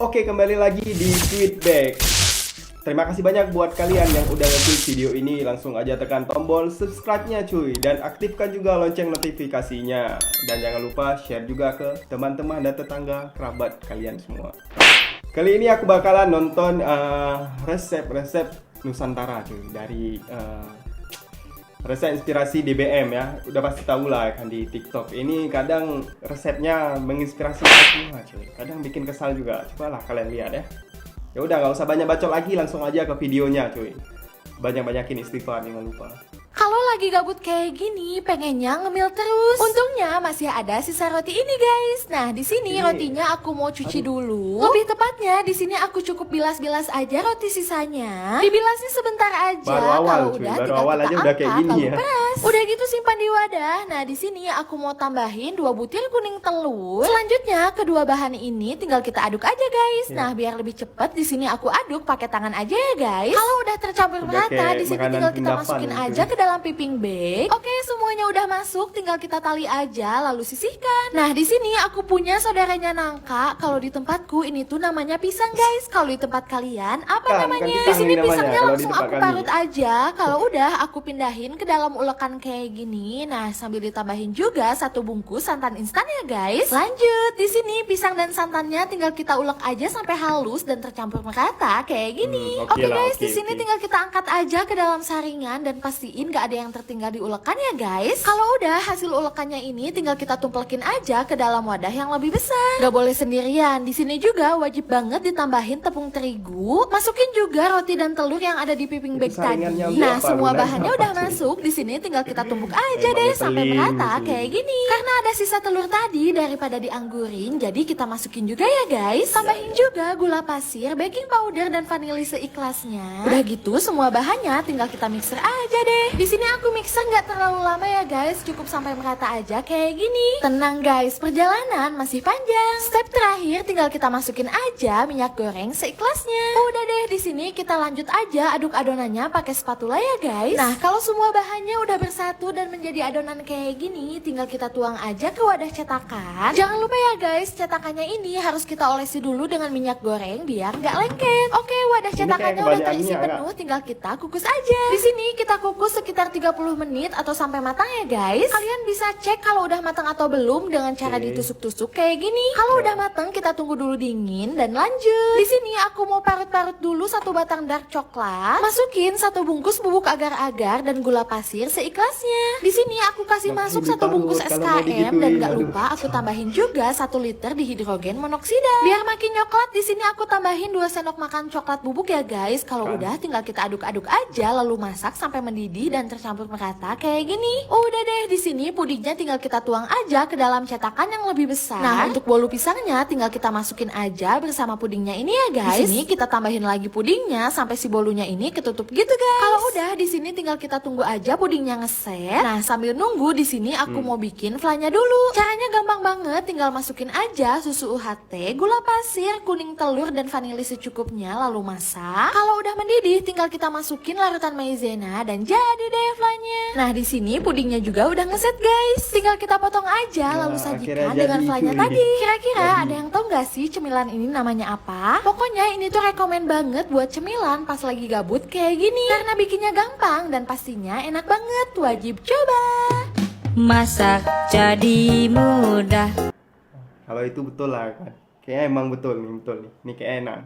Oke, kembali lagi di Tweetback. Terima kasih banyak buat kalian yang udah ngeklik video ini. Langsung aja tekan tombol subscribe-nya cuy. Dan aktifkan juga lonceng notifikasinya. Dan jangan lupa share juga ke teman-teman dan tetangga, kerabat kalian semua. Kali ini aku bakalan nonton resep-resep Nusantara cuy. Dari resep inspirasi DBM ya. Udah pasti tahu lah kan di TikTok. Ini kadang resepnya menginspirasi semua cuy. Kadang bikin kesal juga. Cobalah kalian lihat ya. Ya udah nggak usah banyak bacot lagi, langsung aja ke videonya cuy. Banyak-banyakin istighfar, jangan lupa. Kalau lagi gabut kayak gini, pengennya ngemil terus. Untungnya masih ada sisa roti ini, guys. Nah, di sini rotinya aku mau cuci dulu. Lebih tepatnya, di sini aku cukup bilas-bilas aja roti sisanya. Dibilasnya sebentar aja. Baru awal, kalau cuy. udah Baru tinggal awal kita aja udah kayak angkat, gini lalu ya. peras. Udah gitu simpan di wadah. Nah, di sini aku mau tambahin 2 butir kuning telur. Selanjutnya, kedua bahan ini tinggal kita aduk aja, guys. Ya. Nah, biar lebih cepet, di sini aku aduk pakai tangan aja ya, guys. Kalau udah tercampur Udah merata, kayak di sini makanan tinggal kita kunapan masukin gitu. aja ke dalam piping bag. Oke, semuanya udah masuk, tinggal kita tali aja lalu sisihkan. Nah, di sini aku punya saudaranya nangka. Kalau di tempatku ini tuh namanya pisang, guys. Kalau di tempat kalian apa Bukan namanya? pisang Di sini ini namanya, pisangnya kalau di langsung tempat aku kami. parut aja. Kalau udah aku pindahin ke dalam ulekan kayak gini. Nah, sambil ditambahin juga 1 bungkus santan instan ya, guys. Lanjut, di sini pisang dan santannya tinggal kita ulek aja sampai halus dan tercampur merata kayak gini. Oke Oke, lah, guys, oke, di sini oke. tinggal kita angkat aja ke dalam saringan dan pastiin gak ada yang tertinggal di ulekan ya, guys. Kalau udah hasil ulekannya ini tinggal kita tumplekin aja ke dalam wadah yang lebih besar. Gak boleh sendirian. Di sini juga wajib banget ditambahin tepung terigu. Masukin juga roti dan telur yang ada di piping bag Itu tadi. saringannya untuk Nah, apa? semua Gunanya bahannya apa, udah cuy? masuk. Di sini tinggal kita tumbuk aja Emang deh sampai ngeselin merata sih. kayak gini. Karena ada sisa telur tadi daripada dianggurin, jadi kita masukin juga ya, guys. Tambahin juga gula pasir, baking powder dan vanili seikhlasnya. Udah gitu semua bahannya tinggal kita mixer aja deh. Di sini aku mixer nggak terlalu lama ya, guys. Cukup sampai merata aja kayak gini. Tenang guys, perjalanan masih panjang. Step terakhir tinggal kita masukin aja minyak goreng seikhlasnya. Udah deh, di sini kita lanjut aja aduk adonannya pakai spatula ya, guys. Nah, kalau semua bahannya udah bersatu dan menjadi adonan kayak gini, tinggal kita tuang aja ke wadah cetakan. Jangan lupa ya guys, cetakannya ini harus kita olesi dulu dengan minyak goreng biar nggak lengket. Oke, wadah Ini cetakannya kayak udah kebanyakan terisi minyak, penuh, tinggal kita kukus aja. Di sini kita kukus sekitar 30 menit atau sampai matang ya guys. Kalian bisa cek kalau udah matang atau belum dengan cara Oke. ditusuk-tusuk kayak gini. Kalau udah matang kita tunggu dulu dingin dan lanjut. Di sini aku mau parut-parut dulu 1 batang dark coklat. Masukin 1 bungkus bubuk agar-agar dan gula pasir seikhlasnya. Di sini aku kasih Nggak masuk bisa 1 bungkus diparut kalau mau SKM dan digituin, gak aduh. lupa aku tambahin juga 1 liter dihidrogen monoksida. Biar makin coklat, di sini aku tambahin 2 sendok makan coklat bubuk ya guys. Kalau Kan. udah tinggal kita aduk-aduk aja lalu masak sampai mendidih dan tercampur merata kayak gini. Udah deh, di sini pudingnya tinggal kita tuang aja ke dalam cetakan yang lebih besar. Nah, untuk bolu pisangnya tinggal kita masukin aja bersama pudingnya ini ya guys. Di sini kita tambahin lagi pudingnya sampai si bolunya ini ketutup gitu guys. Kalau udah di sini tinggal kita tunggu aja pudingnya ngeset. Nah, sambil nunggu di sini aku mau bikin flannya dulu. Caranya gampang banget, tinggal masukin aja susu UHT, gula pasir, kuning telur dan vanili secukupnya lalu masak. Kalau udah mendidih tinggal kita masukin larutan maizena dan jadi deh flannya. Nah, di sini pudingnya juga udah ngeset guys. Tinggal kita potong aja Nah, lalu akhirnya sajikan jadi dengan flannya cuy. tadi. Kira-kira Jadi. ada yang tahu nggak sih cemilan ini namanya apa? Pokoknya ini tuh rekomen banget buat cemilan pas lagi gabut kayak gini. Karena bikinnya gampang dan pastinya enak banget. Wajib coba. Masak jadi mudah. Kalau itu betul lah kan. Kayaknya emang betul nih. Ini kayak enak.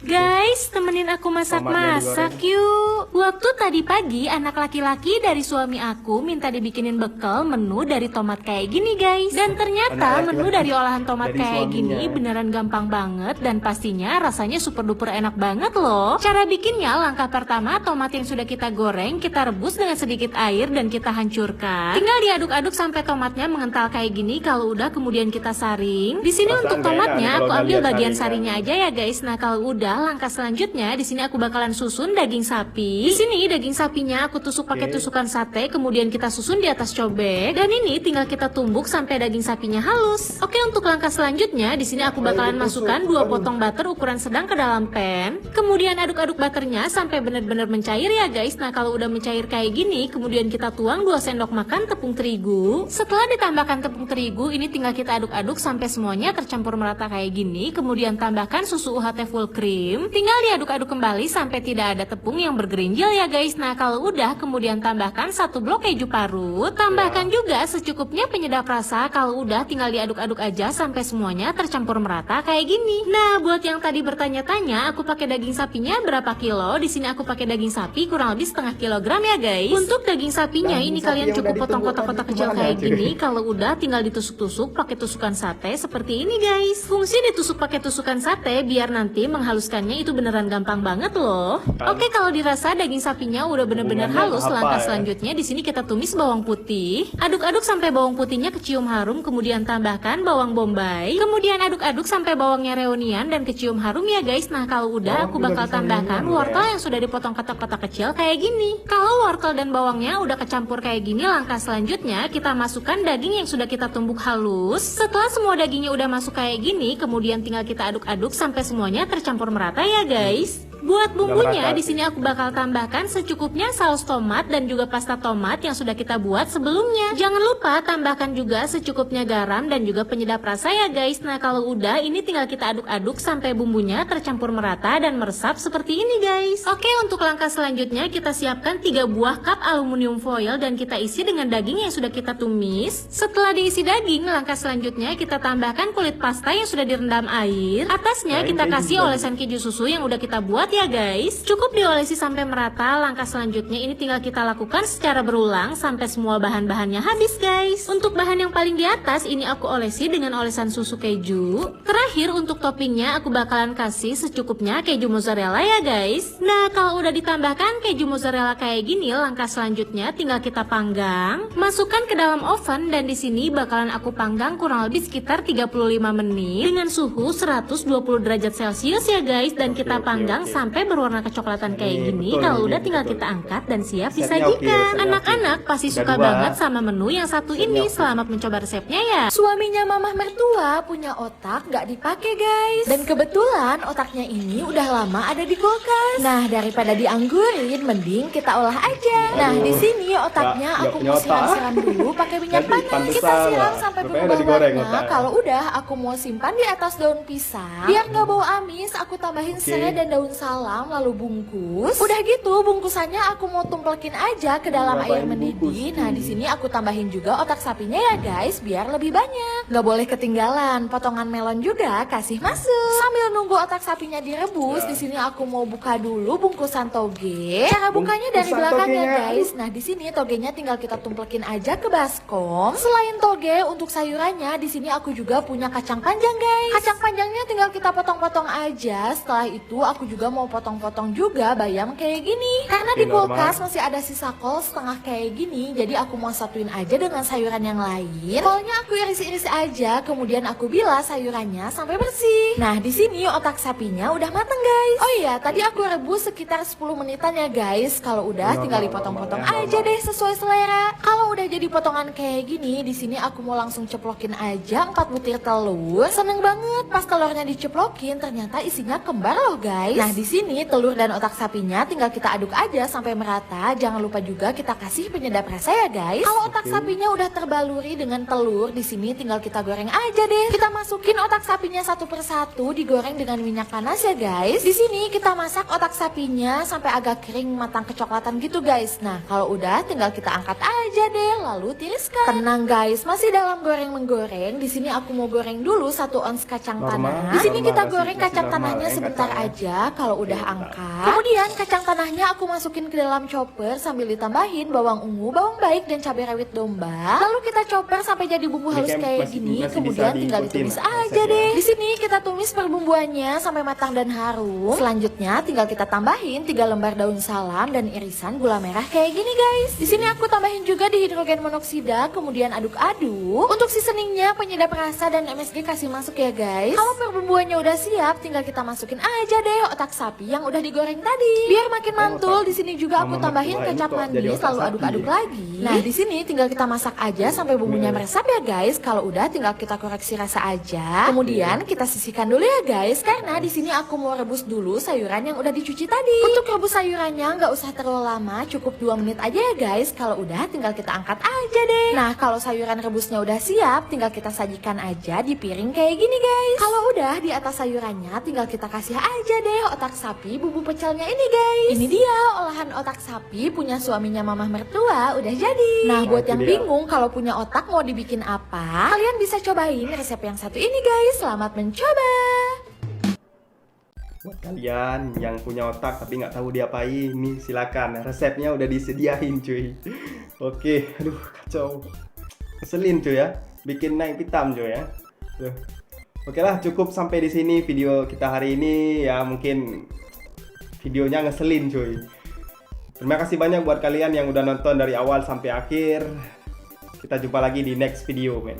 Guys, temenin aku Tomatnya masak-masak yuk. Waktu tadi pagi anak laki-laki dari suami aku minta dibikinin bekal menu dari tomat kayak gini guys. Dan ternyata Anak menu laki-laki dari olahan tomat dari kayak suaminya. gini beneran gampang banget. Dan pastinya rasanya super duper enak banget loh. Cara bikinnya langkah pertama, tomat yang sudah kita goreng kita rebus dengan sedikit air dan kita hancurkan. Tinggal diaduk-aduk sampai tomatnya mengental kayak gini. Kalau udah kemudian kita saring. Di sini Perasaan untuk gak enak nih tomatnya kalau aku udah ambil lihat bagian saringan. sarinya aja ya guys. Nah kalau udah langkah selanjutnya di sini aku bakalan susun daging sapi. Di sini daging sapinya aku tusuk pakai tusukan sate, kemudian kita susun di atas cobek. Dan ini tinggal kita tumbuk sampai daging sapinya halus. Oke, untuk langkah selanjutnya di sini aku bakalan masukkan 2 potong butter ukuran sedang ke dalam pan. Kemudian aduk-aduk butternya sampai benar-benar mencair ya guys. Nah, kalau udah mencair kayak gini, kemudian kita tuang 2 sendok makan tepung terigu. Setelah ditambahkan tepung terigu, ini tinggal kita aduk-aduk sampai semuanya tercampur merata kayak gini. Kemudian tambahkan susu UHT full cream. Tinggal diaduk-aduk kembali sampai tidak ada tepung yang bergerinjal ya guys. Nah, kalau udah, kemudian tambahkan 1 blok keju parut. Tambahkan juga secukupnya penyedap rasa. Kalau udah, tinggal diaduk-aduk aja sampai semuanya tercampur merata kayak gini. Nah, buat yang tadi bertanya-tanya, aku pakai daging sapinya berapa kilo? Di sini aku pakai daging sapi kurang lebih setengah kilogram ya guys. Untuk daging sapinya ini kalian cukup potong kotak-kotak kecil kayak gini. Kalau udah, tinggal ditusuk-tusuk pakai tusukan sate seperti ini guys. Fungsi ditusuk pakai tusukan sate biar nanti menghaluskannya itu beneran gampang banget loh. Oke, kalau dirasa daging sapinya udah bener-bener halus, langkah selanjutnya di sini kita tumis bawang putih. Aduk-aduk sampai bawang putihnya kecium harum, kemudian tambahkan bawang bombay. Kemudian aduk-aduk sampai bawangnya reunian dan kecium harum ya guys. Nah, kalau udah, aku bakal tambahkan wortel yang sudah dipotong kotak-kotak kecil kayak gini. Kalau wortel dan bawangnya udah kecampur kayak gini, langkah selanjutnya kita masukkan daging yang sudah kita tumbuk halus. Setelah semua dagingnya udah masuk kayak gini, kemudian tinggal kita aduk-aduk sampai semuanya tercampur merata ya guys. Buat bumbunya di sini aku bakal tambahkan secukupnya saus tomat dan juga pasta tomat yang sudah kita buat sebelumnya. Jangan lupa tambahkan juga secukupnya garam dan juga penyedap rasa ya guys. Nah, kalau udah, ini tinggal kita aduk-aduk sampai bumbunya tercampur merata dan meresap seperti ini guys. Oke, untuk langkah selanjutnya kita siapkan 3 buah cup aluminium foil dan kita isi dengan daging yang sudah kita tumis. Setelah diisi daging, langkah selanjutnya kita tambahkan kulit pasta yang sudah direndam air. Atasnya kita kasih olesan keju susu yang udah kita buat ya guys. Cukup diolesi sampai merata. Langkah selanjutnya ini tinggal kita lakukan secara berulang sampai semua bahan-bahannya habis guys. Untuk bahan yang paling di atas ini aku olesi dengan olesan susu keju. Terakhir untuk toppingnya aku bakalan kasih secukupnya keju mozzarella ya guys. Nah, kalau udah ditambahkan keju mozzarella kayak gini, langkah selanjutnya tinggal kita panggang. Masukkan ke dalam oven dan di sini bakalan aku panggang kurang lebih sekitar 35 menit dengan suhu 120 derajat Celcius ya guys, dan kita panggang sampai berwarna kecoklatan kayak gini. Kalau udah, tinggal kita angkat dan siap disajikan. Anak-anak pasti suka banget sama menu yang satu ini. Selamat mencoba resepnya ya. Suaminya mamah mertua punya otak gak dipakai guys. Dan kebetulan otaknya ini udah lama ada di kulkas. Nah, daripada dianggurin, mending kita olah aja. Nah, di sini otaknya aku mau siram-siram dulu pakai minyak panas. Kita siram sampai berubah warna. Kalau udah, aku mau simpan di atas daun pisang. Biar gak bau amis, aku tambahin serai dan daun salam lalu bungkus. Udah gitu, bungkusannya aku mau tumplekin aja ke dalam air mendidih. Nah, di sini aku tambahin juga otak sapinya ya guys, biar lebih banyak. Gak boleh ketinggalan, potongan melon juga kasih masuk. Sambil nunggu otak sapinya direbus, di sini aku mau buka dulu bungkusan toge. Cara bukanya dari belakang ya guys. Nah, di sini togenya tinggal kita tumplekin aja ke baskom. Selain toge, untuk sayurannya di sini aku juga punya kacang panjang guys. Kacang panjangnya tinggal kita potong-potong aja. Setelah itu aku juga mau potong-potong juga bayam kayak gini. Karena di kulkas masih ada sisa kol setengah kayak gini, jadi aku mau satuin aja dengan sayuran yang lain. Kolnya aku iris-iris aja, kemudian aku bilas sayurannya sampai bersih. Nah, di sini otak sapinya udah mateng guys. Oh iya, tadi aku rebus sekitar 10 menitan ya guys. Kalau udah, tinggal dipotong-potong aja deh sesuai selera. Kalau udah jadi potongan kayak gini, di sini aku mau langsung ceplokin aja 4 butir telur. Seneng banget pas telurnya diceplokin, ternyata isinya kembar loh guys. Nah, di sini telur dan otak sapinya tinggal kita aduk aja sampai merata. Jangan lupa juga kita kasih penyedap rasa ya guys. Kalau otak sapinya udah terbaluri dengan telur, di sini tinggal kita goreng aja deh. Kita masukin otak sapinya satu persatu, digoreng dengan minyak panas ya guys. Di sini kita masak otak sapinya sampai agak kering matang kecoklatan gitu guys. Nah, kalau udah, tinggal kita angkat aja deh, lalu tiriskan. Tenang guys, masih dalam goreng menggoreng. Di sini aku mau goreng dulu 1 ons kacang tanah. Di sini kita goreng kacang tanahnya sebentar aja. Kalau udah angkat, kemudian kacang tanahnya aku masukin ke dalam chopper sambil ditambahin bawang ungu, bawang baik dan cabai rawit domba. Lalu kita chopper sampai jadi bumbu halus kayak gini. Kemudian tinggal ditumis aja deh. Di sini kita tumis perbumbuannya sampai matang dan harum. Selanjutnya tinggal kita tambahin 3 lembar daun salam dan irisan gula merah kayak gini guys. Di sini aku tambahin juga dihidrogen monoksida, kemudian aduk-aduk. Untuk seasoningnya, penyedap rasa dan MSG kasih masuk ya guys. Kalau perbumbuannya udah siap, tinggal kita masukin aja deh otak sapi yang udah digoreng tadi. Biar makin mantul, di sini juga aku tambahin kecap manis lalu aduk-aduk lagi. Nah, di sini tinggal kita masak aja sampai bumbunya meresap ya guys. Kalau udah tinggal kita koreksi rasa aja. Kemudian kita sisihkan dulu ya guys, karena di sini aku mau rebus dulu sayuran yang udah dicuci tadi. Untuk rebus sayurannya nggak usah terlalu lama, cukup 2 menit aja ya guys. Kalau udah tinggal kita angkat aja deh. Nah, kalau sayuran rebusnya udah siap, tinggal kita sajikan aja di piring kayak gini guys. Kalau udah di atas sayurannya, tinggal kita kasih aja deh otak sapi bumbu pecelnya ini guys. Ini dia olahan otak sapi punya suaminya mamah mertua udah jadi. Nah, buat yang bingung kalau punya otak mau dibikin apa, kalian bisa cobain resep yang satu ini guys. Selamat mencoba. Buat kalian yang punya otak tapi nggak tahu diapain, nih silakan, resepnya udah disediain cuy. Oke, aduh kacau, ngeselin cuy ya, bikin naik hitam cuy ya. Tuh. Oke lah, cukup sampai di sini video kita hari ini ya, mungkin videonya ngeselin cuy. Terima kasih banyak buat kalian yang udah nonton dari awal sampai akhir. Kita jumpa lagi di next video men.